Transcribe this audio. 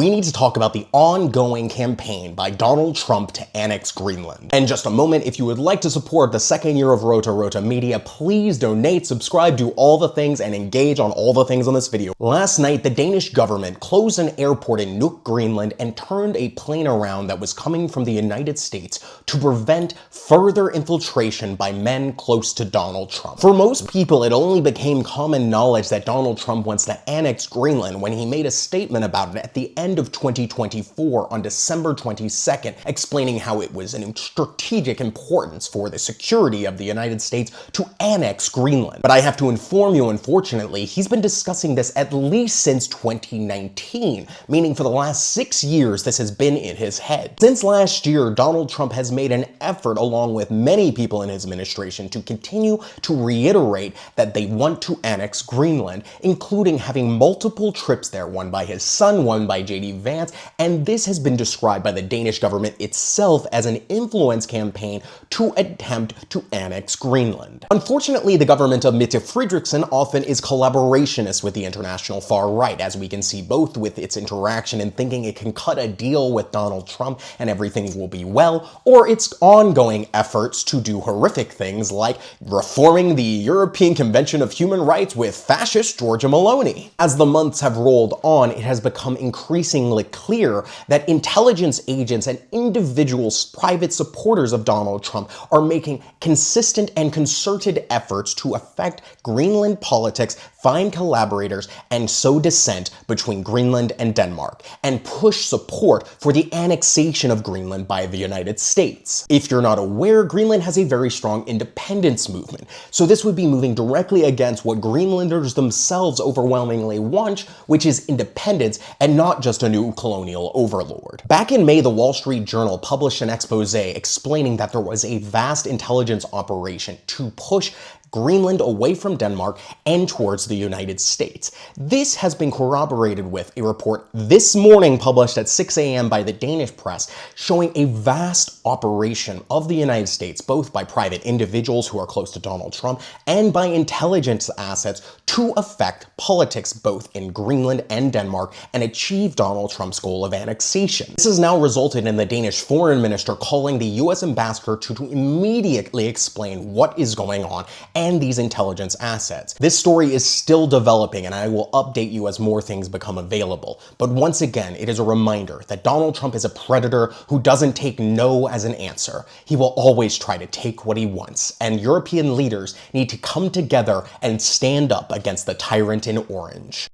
we need to talk about the ongoing campaign by Donald Trump to annex Greenland. In just a moment, if you would like to support the second year of Rota Rota Media, please donate, subscribe, do all the things, and engage on all the things on this video. Last night, the Danish government closed an airport in Nuuk, Greenland, and turned a plane around that was coming from the United States to prevent further infiltration by men close to Donald Trump. For most people, it only became common knowledge that Donald Trump wants to annex Greenland when he made a statement about it at the end of 2024 on December 22nd, explaining how it was an strategic importance for the security of the United States to annex Greenland. But I have to inform you, unfortunately, he's been discussing this at least since 2019, meaning for the last 6 years this has been in his head. Since last year, Donald Trump has made an effort, along with many people in his administration, to continue to reiterate that they want to annex Greenland, including having multiple trips there, one by his son, one by JD Vance, and this has been described by the Danish government itself as an influence campaign to attempt to annex Greenland. Unfortunately, the government of Mette Frederiksen often is collaborationist with the international far right, as we can see both with its interaction in thinking it can cut a deal with Donald Trump and everything will be well, or its ongoing efforts to do horrific things like reforming the European Convention of Human Rights with fascist Giorgia Meloni. As the months have rolled on, it has become increasingly clear that intelligence agents and individuals, private supporters of Donald Trump, are making consistent and concerted efforts to affect Greenland politics, find collaborators, and sow dissent between Greenland and Denmark, and push support for the annexation of Greenland by the United States. If you're not aware, Greenland has a very strong independence movement, so this would be moving directly against what Greenlanders themselves overwhelmingly want, which is independence and not just a new colonial overlord. Back in May, the Wall Street Journal published an expose explaining that there was a vast intelligence operation to push Greenland away from Denmark and towards the United States. This has been corroborated with a report this morning published at 6 a.m. by the Danish press showing a vast operation of the United States, both by private individuals who are close to Donald Trump and by intelligence assets, to affect politics both in Greenland and Denmark and achieve Donald Trump's goal of annexation. This has now resulted in the Danish foreign minister calling the US ambassador to immediately explain what is going on and these intelligence assets. This story is still developing and I will update you as more things become available. But once again, it is a reminder that Donald Trump is a predator who doesn't take no as an answer. He will always try to take what he wants, and European leaders need to come together and stand up against the tyrant in orange.